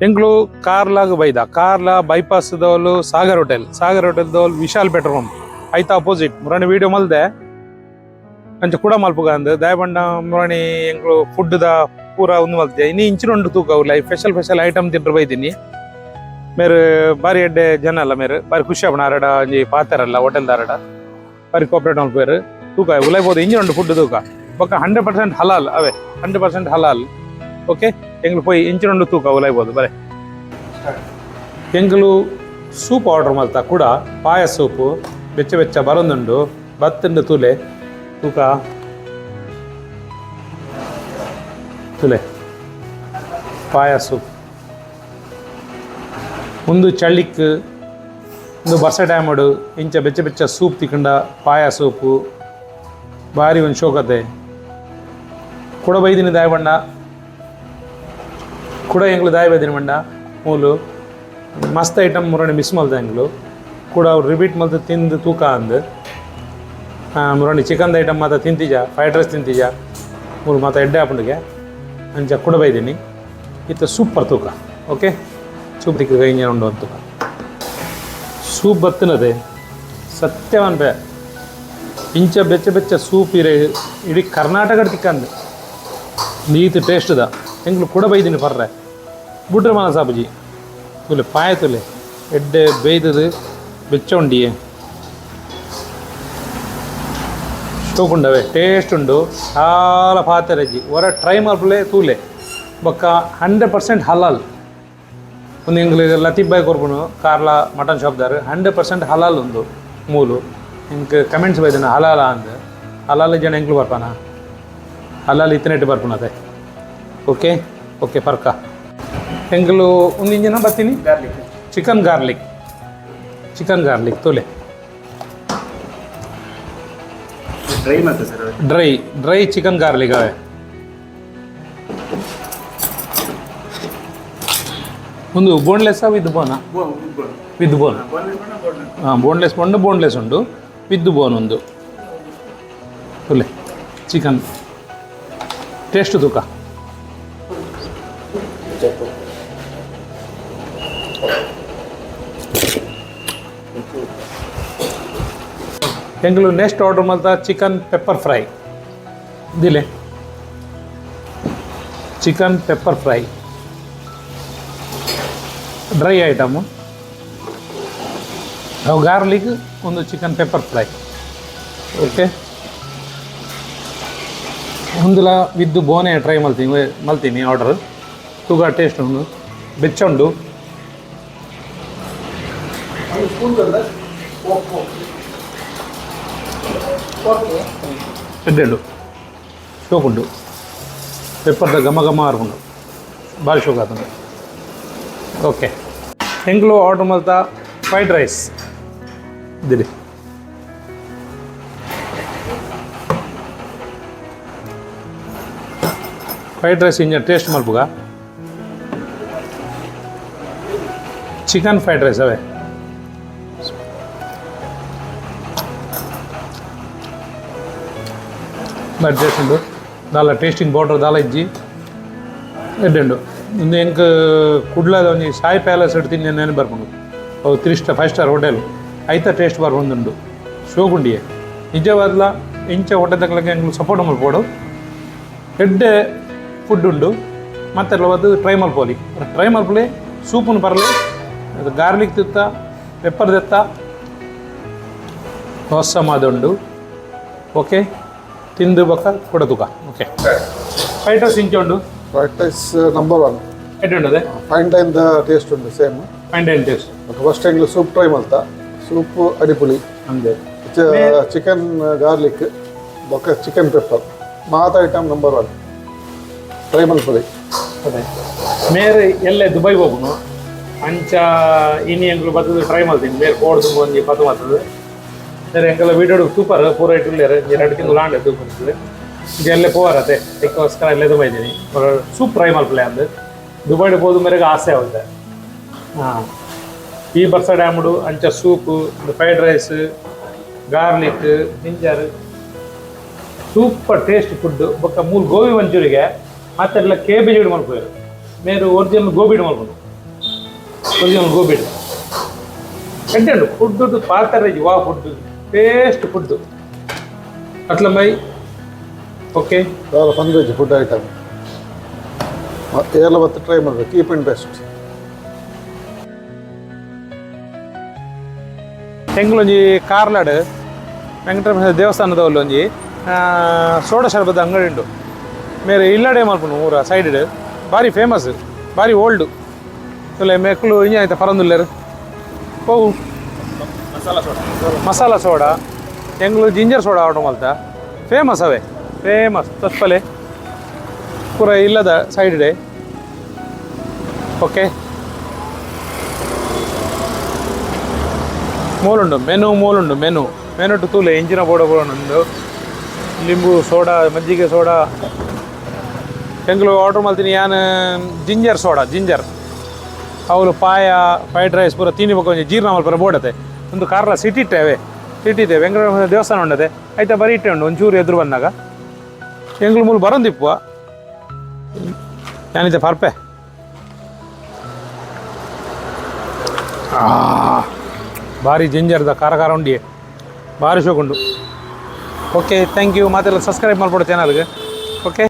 ಎಂಕ್ಲು ಕಾರ್ಲಾಗ ಬೈದ ಕಾರ್ಲ ಬೈಪಾಸ್ ದವಲು ಸಾಗರ್ ಹೋಟೆಲ್ ದವಲು ವಿಶಾಲ್ ಪೆಟ್ರೋಲ್ ಪಂಪ್ ಐತ ಅಪೋಸಿಟ್ ಮುರಾಣಿ ವಿಡಿಯೋ ಮಲ್ದೆ ಅಂಚ ಕೂಡ ಮಲ್ಪುಗ ಅಂದ್ ದಯಬಂಡ ಮುರಾಣಿ ಎಂಕ್ಲು ಫುಡ್ ದ ಪೂರ ಒಂದು ಮಲ್ತೆ ಇನ್ನು ಇಂಚಿನೊಂದು ತೂಕ ಅವ್ಲ ಸ್ಪೆಷಲ್ ಐಟಮ್ ತಿಂಡ್ರು ಬೈತೀನಿ ಮೇರೆ ಬಾರಿ ಎಡ್ಡೆ ಜನ ಅಲ್ಲ ಮೇರೆ ಬಾರಿ ಖುಷಿ ಆಪಣ ಅರಡ ಒಂಜಿ ಪಾತೆರಲ್ಲ ಹೋಟೆಲ್ ದಾರಡ ಬಾರಿ ಕೋಪರೇಟ್ ಮಲ್ಪೇರು ತೂಕ ಉಲೈಬೋದು ಇಂಚಿನೊಂದು ಫುಡ್ ತೂಕ ಬೊಕ್ಕ 100% ಹಲಾಲ್ ಅವೇ 100% ಹಲಾಲ್ ಓಕೆ ಎಂಗ್ಲು ಪೋಯಿ ಇಂಚಿನೊಂದು ತೂಕ ಉಲೈಬೋದು ಬರೇ ಎಂಗ್ಲು ಸೂಪ್ ಆರ್ಡರ್ ಮಲ್ತ ಕೂಡ ಪಾಯ ಸೂಪು ಬೆಚ್ಚ ಬರೊಂದುಂಡು ಬತ್ತಂಡು ತುಲೆ ತೂಕ ತುಲೆ ಪಾಯ ಸೂಪ್ ಒಂದು ಚಳ್ಳಿಕ್ ಒಂದು ಬರ್ಸ ಡ್ಯಾಮಡು ಇಂಚ ಬೆಚ್ಚ ಸೂಪ್ ತಿಕ್ಕಂಡ ಪಾಯ ಸೂಪು ಭಾರಿ ಒಂದು ಶೋಕತೆ ಕೂಡ ಬೈದಿನಿ ದಾಯ ಬಂಡ ಕೂಡ ಎಂಗ್ಲು ದಾಯ ಬೈದಿನಿ ಬಂಡ ಮೂಲು ಮಸ್ತ್ ಐಟಮ್ ಮುರಾಣಿ ಮಿಸ್ ಮಲ್ದ ಎಂಗ್ಲು ಕೂಡ ಅವ್ರು ರಿಪೀಟ್ ಮಲ್ತ ತಿಂದು ತೂಕ ಅಂದು ಮುರಾಣಿ ಚಿಕನ್ದ ಐಟಮ್ ಮಾತ ತಿಂತಿಜ ಫ್ರೈಡ್ ರೈಸ್ ತಿಂತಿಜ ಮೂರು ಮಾತ ಎಡ್ಡೆ ಹಾಪುಂಡಿಗೆ ಅಂಚ ಕೂಡ ಬೈದಿನಿ ಇತ್ತ ಸೂಪರ್ ತೂಕ ಓಕೆ ಸೂಪ್ ತಿಕ್ಕ ಕೈಂಜ ಉಂಡು ಅಂತ ಸೂಪ್ ಬತ್ತನದೆ ಸತ್ಯವನ್ ಬೇ ಇಂಚ ಬೆಚ್ಚ ಸೂಪ್ ಇರೆ ಇಡೀ ಕರ್ನಾಟಕ ತಿಕ್ಕಂದು ನೀತು ಟೇಸ್ಟ್ದ ಎಂಗ್ಲು ಕೂಡ ಬೈದಿನಿ ಪರ್ರೆ ಬುಡ್ರೆ ಮನ ಸಾಬುಜಿ ತುಲೆ ಪಾಯ ತುಲೆ ಎಡ್ಡೆ ಬೇಯ್ದದು ಬೆಚ್ಚ ಉಂಡಿಯೇ ತೂಕುಂಡವೆ ಟೇಸ್ಟ್ ಉಂಡು ಸಾಲ ಪಾತೆರಜ್ಜಿ ಹೊರ ಟ್ರೈ ಮಲ್ಪಲೆ ತೂಲೆ ಬೊಕ್ಕ 100% ಹಲಾಲ್ ಒಂದು ಎಂಗ್ಲು ಲತೀಫ್ ಬಾಯ್ ಕೊರ್ಪುನು ಕಾರ್ಲ ಮಟನ್ ಶಾಪ್ದಾರು 100% ಹಲಾಲ್ ಉಂದು ಮೂಲು ಇಂಕ್ ಕಮೆಂಟ್ಸ್ ಬೈದಿನ ಹಲಾಲ ಅಂದ್ ಹಲಾಲ್ ಜನ ಎಂಗ್ಲು ಬರ್ಪಾನ ಹಲಾಲ್ ಇತ್ತನೆಟ್ಟು ಬರ್ಪುನದೆ ಓಕೆ ಪರ್ಕ ಎಂಗ್ಲು ಒಂದು ಇಂಜಿನ ಬರ್ತೀನಿ ಚಿಕನ್ ಗಾರ್ಲಿಕ್ ತೋಲೆ ಡ್ರೈ ಚಿಕನ್ ಗಾರ್ಲಿಕ್ ಅವೇ ಒಂದು ಬೋನ್ಲೆಸ್ ವಿತ್ ಬೋನಾ ವಿತ್ ಬೋನ್ ಬೋನ್ಲೆಸ್ ಉಂಡು ವಿತ್ ಬೋನ್ ಒಂದು ಒಳ್ಳೆ ಚಿಕನ್ ಟೇಸ್ಟ್ ತೂಕ ಎಂಗ್ಲು ನೆಕ್ಸ್ಟ್ ಆರ್ಡರ್ ಮಲ್ತ ಚಿಕನ್ ಪೆಪ್ಪರ್ ಫ್ರೈ ದಿಲೆ chicken pepper fry dry item ಅವು ಗಾರ್ಲಿಕ್ ಒಂದು ಚಿಕನ್ ಪೆಪ್ಪರ್ ಫ್ರೈ ಓಕೆ ಒಂದುಲ ವಿದ್ದು ಬೋನೆ ಟ್ರೈ ಮಲ್ತೀನಿ ಆರ್ಡರ್ ತೂಗ ಟೇಸ್ಟ್ ಉಂಡು ಬೆಚ್ಚ ಉಂಡು ಎಡ್ಡೆಂಡು ಶೋಕುಂಡು ಪೆಪ್ಪರ್ದ ಘಮ ಆರ್ಕೊಂಡು ಭಾರಿ ಶೋಕ ಆತಂದು ಓಕೆ ಎಂಗ್ಲು ಆರ್ಡರ್ ಮಲ್ತ ಫ್ರೈಡ್ ರೈಸ್ ಇದಿರಿ ಫ್ರೈಡ್ ರೈಸ್ ಇಂಜ ಟೇಸ್ಟ್ ಮಲ್ಪುಗ ಚಿಕನ್ ಫ್ರೈಡ್ ರೈಸ್ ಅವೇ ಬಾರಿ ಟೇಸ್ಟ್ ಉಂಡು ದಾಲ ಟೇಸ್ಟಿಂಗ್ ಪೌಡರ್ ದಾಲ ಇಜ್ಜಿ ಎಡ್ಡೆಂಡು ಒಂದು ಎಂಕ್ ಕುಡ್ಲದ ಒಂಜಿ ಸಾಯಿ ಪ್ಯಾಲೇಸ್ ತಿಂದು ನೆನೆ ಬರ್ಕೊಂಡು ಅವು 5 ಸ್ಟಾರ್ ಹೋಟೆಲ್ ಐತ ಟೇಸ್ಟ್ ಬರ್ಬಂದುಂಡು ಶೋಗುಂಡಿಯೇ ನಿಜವಾದ್ಲ ಇಂಚ ಹೋಟೆಲ್ದಾಗ ಎಂಗ್ಲು ಸಪೋರ್ಟ್ ಮಲ್ಪೋಡು ಎಡ್ಡೆ ಫುಡ್ ಉಂಡು ಮತ್ತೆಲ್ಲ ಅದು ಟ್ರೈ ಮಲ್ಪೊಲಿ ಸೂಪನ್ನು ಬರಲಿ ಅದು ಗಾರ್ಲಿಕ್ ತಿತ್ತ ಪೆಪ್ಪರ್ ತೆತ್ತ ಹೊಸ ಮಾದುಂಡು ಓಕೆ ತಿಂದು ಬೊಕ್ಕ ಕೂಡ ತೂಕ ಓಕೆ ಫ್ರೈಡ್ ರೈಸ್ ಇಂಚ ಉಂಡು ಫ್ರೈಡ್ ರೈಸ್ ನಂಬರ್ 1 ಎಡ್ಡೆ ಫೈನ್ ಟೈಮ್ ದ ಟೇಸ್ಟ್ ಉಂಡು same fine time taste first ಎಂಗ್ಲು ಸೂಪ್ ಟ್ರೈ ಮಲ್ತ ಸೂಪ್ ಅಡಿಪುಳಿ ಅಂದೆ ಚಿಕನ್ ಗಾರ್ಲಿಕ್ ಬೊಕ್ಕ ಚಿಕನ್ ಪೆಪ್ಪರ್ ಮಾತ ಐಟಮ್ ನಂಬರ್ 1 ಟ್ರೈ ಮಲ್ಪೊಲಿ ಅದೇ ಮೇರೆ ಎಲ್ಲೇ ದುಬೈ ಹೋಗುನು ಅಂಚ ಇನಿ ಎಂಗ್ಲು ಬರ್ತದೆ ಟ್ರೈ ಮಾಡ್ತೀನಿ ಬೇರೆ ಕೋಡ್ದು ಒಂಜಿ ಪತ್ತು ಮಾತದು ಬೇರೆ ಎಂಗೆಲ್ಲ ವೀಡಿಯೋ ಸೂಪರ್ ಪೂರ ಇಟ್ಟುಳ್ಳೇರು 2 ತಿಂಗಳು ಲಾಂಡ್ ತೂಪುತ್ತದೆ ಇದೆಲ್ಲೇ ಪೋರತ್ತೆ ಅದಕ್ಕೋಸ್ಕರ ಎಲ್ಲೇ ದುಬೈ ಇದ್ದೀನಿ ಸೂಪ್ ಟ್ರೈ ಮಲ್ಪಲೆ ಅಂದು ದುಬೈಡ್ ಹೋದ ಮೇರೆಗೆ ಆಸೆ ಆಗುತ್ತೆ ಹಾಂ ಈ ಬರ್ಸ ಡ್ಯಾಮ್ಡು ಅಂಚ soup fried rice garlic ginger super taste food ಬೊಕ್ಕ ಮೂರು ಗೋಬಿ ಮಂಚೂರಿಗೆ ಮತ್ತೆಲ್ಲ ಕೇಬೇಜ್ ಇಡು ಮಾಡ್ಬೋದು ಮೇರು ಒರಿಜಿನಲ್ ಗೋಬಿ ಇಡು ಮಾಡ್ಬೋದು ಒರಿಜಿನಲ್ ಗೋಬಿಡ್ ಎಂಟು ಫುಡ್ದು ಪಾತ್ರೆ ವಾ ಫುಡ್ ಟೇಸ್ಟ್ ಫುಡ್ ಅಟ್ಲ ಮೈ okay fun veg food item ಎಲ್ಲ ಮತ್ತೆ ಟ್ರೈ ಮಾಡಬೇಕು ಕೀಪ್ ಇನ್ ಬೆಸ್ಟ್ ಎಂಗ್ಲೊಂಜಿ ಕಾರ್ಲಾಡ್ ವೆಂಕಟರಮಣ ದೇವಸ್ಥಾನದ ಒಂಜಿ ಸೋಡಾ ಶರ್ಬದ ಅಂಗಡಿ ಉಂಟು ಮೇರೆ ಇಲ್ಲಡೆ ಮಲ್ಪುನು ಊರ ಸೈಡ್ ಭಾರಿ ಫೇಮಸ್ ಭಾರಿ ಓಲ್ಡ್ ಇಲ್ಲ ಮೆಕ್ಲು ಇಂಜ ಆಯ್ತಾ ಪರಂದುಲ್ಲೇರು ಹೋಗು ಮಸಾಲ ಸೋಡಾ ಎಂಗ್ಲು ಜಿಂಜರ್ ಸೋಡಾ ಆರ್ಡರ್ ಮಲ್ತ ಫೇಮಸ್ ಅವೇ ಫೇಮಸ್ ತಪ್ಪಲೆ ಪೂರ ಇಲ್ಲದ ಸೈಡ್ ಡೇ ಓಕೆ ಮೂಲುಂಡು ಮೆನು ಟು ತೂಲೆ ಇಂಚಿನ ಬೋಡ ಬೋಡುಂಡು ಲಿಂಬು ಸೋಡಾ ಮಜ್ಜಿಗೆ ಸೋಡಾ ಎಂಗ್ಲು ಆರ್ಡ್ರ್ ಮಾಡ್ತೀನಿ ಯಾನು ಜಿಂಜರ್ ಅವಳು ಪಾಯ ಫ್ರೈಡ್ ರೈಸ್ ಪೂರ ತಿನ್ನಿ ಕೊಂಚ ಜೀರ್ಣ ಮಲ್ಪರ ಬೋಡತೆ ಒಂದು ಕಾರ್ಲ ಸಿಟಿ ವೆಂಕಟರಮಣ ದೇವಸ್ಥಾನ ಉಂಡತೆ ಆಯ್ತಾ ಬರೀ ಇಟ್ಟೆ ಉಂಡು ಒಂಚೂರು ಎದುರು ಬಂದಾಗ ಎಂಗ್ಲು ಮೂಲು ಬರೋಂದಿಪ್ಪು ಯಾನಿದೆ ಪರ್ಪೆ ಭಾರಿ ಜಿಂಜರ್ದ ಖಾರ ಉಂಡಿ ಭಾರಿ ಶೋಕುಂಡು ಓಕೆ ಥ್ಯಾಂಕ್ ಯು ಮಾತೆಲ್ಲ ಸಬ್ಸ್ಕ್ರೈಬ್ ಮಾಡ್ಬಿಡು ಚಾನಲ್ಗೆ ಓಕೆ